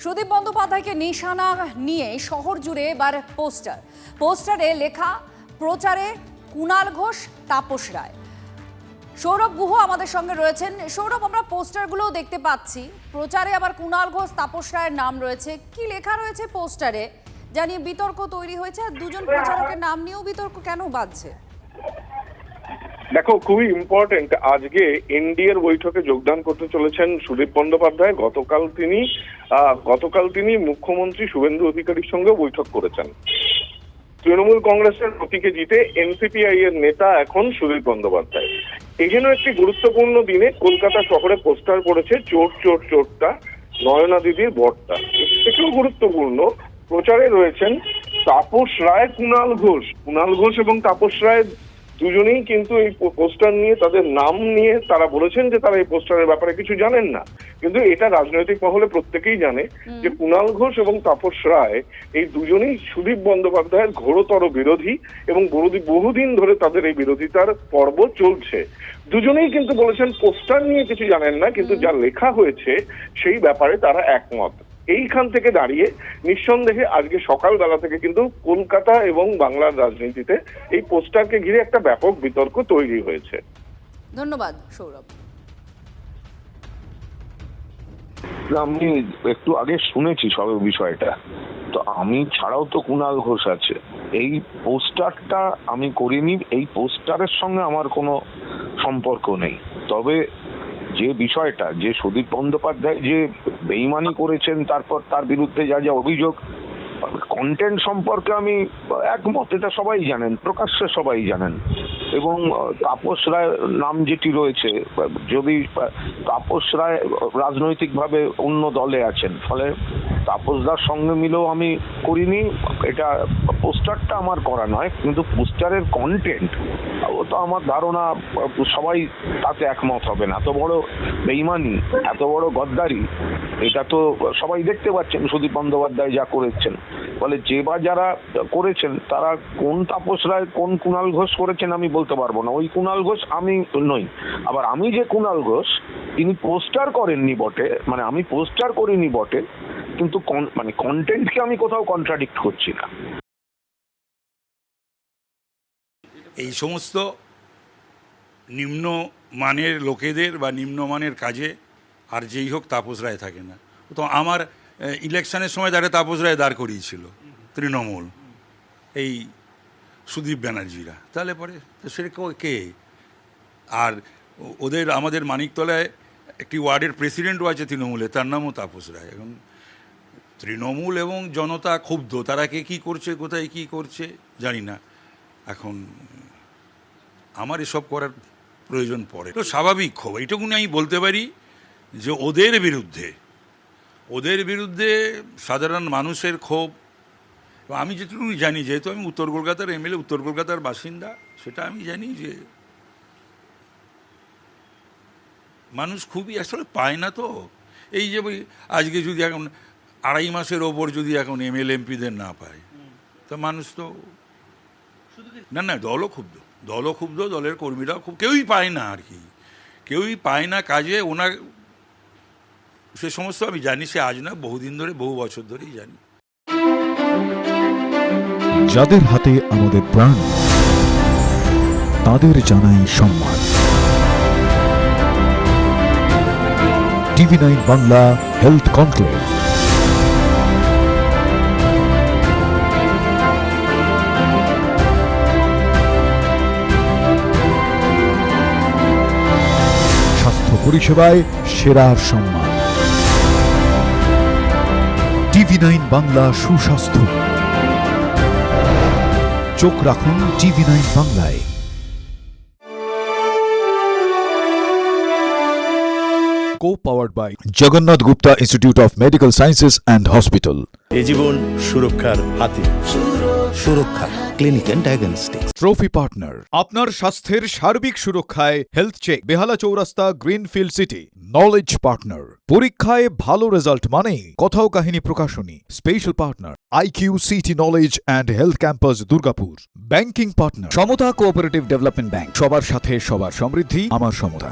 সুদীপ বন্দ্যোপাধ্যায়কে নিশানা নিয়ে শহর জুড়ে এবার পোস্টারে লেখা প্রচারে কুণাল ঘোষ, তাপস রায়। সৌরভ গুহ আমাদের সঙ্গে রয়েছেন। সৌরভ, আমরা পোস্টারগুলো দেখতে পাচ্ছি, প্রচারে আবার কুণাল ঘোষ, তাপস রায়ের নাম রয়েছে। কি লেখা রয়েছে পোস্টারে জানিয়ে বিতর্ক তৈরি হয়েছে, আর দুজন প্রচারকের নাম নিয়েও বিতর্ক কেন বাজছে? দেখো, খুবই ইম্পর্টেন্ট, আজকে এনডিএর বৈঠকে যোগদান করতে চলেছেন সুদীপ বন্দ্যোপাধ্যায়। গতকাল তিনি মুখ্যমন্ত্রী শুভেন্দু অধিকারীর সঙ্গে বৈঠক করেছেন। তৃণমূল কংগ্রেসের প্রতীকে জিতে এনসিপিআই এর নেতা এখন সুদীপ বন্দ্যোপাধ্যায়। এখানে একটি গুরুত্বপূর্ণ দিনে কলকাতা শহরে পোস্টার পড়েছে চোর চোর চোরটা, নয়না দিদির বরটা। এর থেকেও গুরুত্বপূর্ণ, প্রচারে রয়েছেন তাপস রায়, কুণাল ঘোষ এবং তাপস রায় দুজনেই কিন্তু এই পোস্টার নিয়ে, তাদের নাম নিয়ে তারা বলেছেন যে তারা এই পোস্টারের ব্যাপারে কিছু জানেন না, কিন্তু এটা রাজনৈতিক মহলে প্রত্যেকেই জানে যে কুণাল ঘোষ এবং তাপস রায় এই দুজনেই সুদীপ বন্দ্যোপাধ্যায়ের ঘোরতর বিরোধী এবং বহুদিন ধরে তাদের এই বিরোধিতার পর্ব চলছে। দুজনেই কিন্তু বলেছেন পোস্টার নিয়ে কিছু জানেন না, কিন্তু যা লেখা হয়েছে সেই ব্যাপারে তারা একমত। এইখান থেকে দাঁড়িয়ে নিঃসন্দেহে আজকে সকালবেলা থেকে কিন্তু কলকাতা এবং বাংলার রাজনীতিতে এই পোস্টারকে ঘিরে একটা ব্যাপক বিতর্ক তৈরি হয়েছে। ধন্যবাদ সৌরভ। আমি একটু আগে শুনেছি সব বিষয়টা, তো আমি ছাড়াও তো কুণাল ঘোষ আছে। এই পোস্টারটা আমি করিনি, এই পোস্টারের সঙ্গে আমার কোনো সম্পর্ক নেই। তবে যে বিষয়টা, যে সুদীপ বন্দ্যোপাধ্যায় যে বেইমানি করেছেন, তারপর তার বিরুদ্ধে যা যা অভিযোগ, কন্টেন্ট সম্পর্কে আমি একমত, এটা সবাই জানেন, প্রকাশ্যে সবাই জানেন। এবং তাপস রায় নাম যেটি রয়েছে, যদি তাপস রায় রাজনৈতিকভাবে অন্য দলে আছেন, ফলে তাপসদার সঙ্গে মিলেও আমি করিনি। এটা পোস্টারটা আমার করা নয়, কিন্তু পোস্টারের কন্টেন্ট ও তো আমার ধারণা সবাই তাতে একমত হবেন। এত বড় বেইমানি, এত বড় গদ্দারি, এটা তো সবাই দেখতে পাচ্ছেন সুদীপ বন্দ্যোপাধ্যায় যা করেছেন। ফলে যে বা যারা করেছেন তারা কোন তাপস রায়, কোন কুণাল ঘোষ করেছেন আমি বলতে পারবো না। ওই কুণাল ঘোষ আমি নই। আবার আমি যে কুণাল ঘোষ, তিনি পোস্টার করেননি বটে, মানে আমি পোস্টার করিনি বটে, কিন্তু মানে কন্টেন্টকে আমি কোথাও কন্ট্রাডিক্ট করছি না। এই সমস্ত নিম্নমানের লোকেদের বা নিম্নমানের কাজে আর যেই হোক তাপস রায় থাকে না। তো আমার ইলেকশনের সময় তারা তাপস রায় দাঁড় করিয়েছিল তৃণমূল, এই সুদীপ ব্যানার্জিরা, তাহলে পরে তো সেটা কে? আর ওদের আমাদের মানিকতলায় একটি ওয়ার্ডের প্রেসিডেন্টও আছে তৃণমূলে, তার নামও তাপস রায়। এখন তৃণমূল এবং জনতা ক্ষুব্ধ, তারা কে কী করছে, কোথায় কী করছে জানি না। এখন আমার এসব করার প্রয়োজন পড়ে, তো স্বাভাবিক ক্ষোভ, এইটুকুনি আমি বলতে পারি যে ওদের বিরুদ্ধে সাধারণ মানুষের ক্ষোভ। আমি যেটুকু জানি, যেহেতু আমি উত্তর কলকাতার এমএলএ, উত্তর কলকাতার বাসিন্দা, সেটা আমি জানি যে মানুষ খুবই আসলে পায় না। তো এই যে আজকে যদি এখন 2.5 মাসের ওপর যদি এখন এমএলএ এমপিদের না পায়, তো মানুষ তো না দলও ক্ষুব্ধ, দলের কর্মীরাও খুব, কেউই পায় না, আর কি কেউই পায় না কাজে। ওনার সে সমস্ত আমি জানি, সে আজ না, বহুদিন ধরে, বহু বছর ধরেই জানি। যাদের হাতে আমাদের প্রাণ, তাদের জানাই সম্মান। TV9 Bangla health conclave. স্বাস্থ্য পরিষেবায় সেরার সম্মান। TV9 বাংলা সুস্বাস্থ্য। চোখ রাখুন TV9 বাংলায়। Co-powered by Jagannath Gupta Institute of Medical Sciences and Hospital. এ জীবন সুরক্ষার হাতে। Suraksha clinic and diagnostics. Trophy partner আপনার স্বাস্থ্যের সার্বিক সুরক্ষায় হেলথ চেক, বেহালা চৌরাস্তা, গ্রিনফিল্ড সিটি। নলেজ পার্টনার পরীক্ষায় ভালো রেজাল্ট মানেই কথাও কাহিনী প্রকাশনী। Special partner IQ city knowledge and health campus, Durgapur. Banking partner Samata cooperative development bank. সবার সাথে সবার সমৃদ্ধি, আমার সমতা।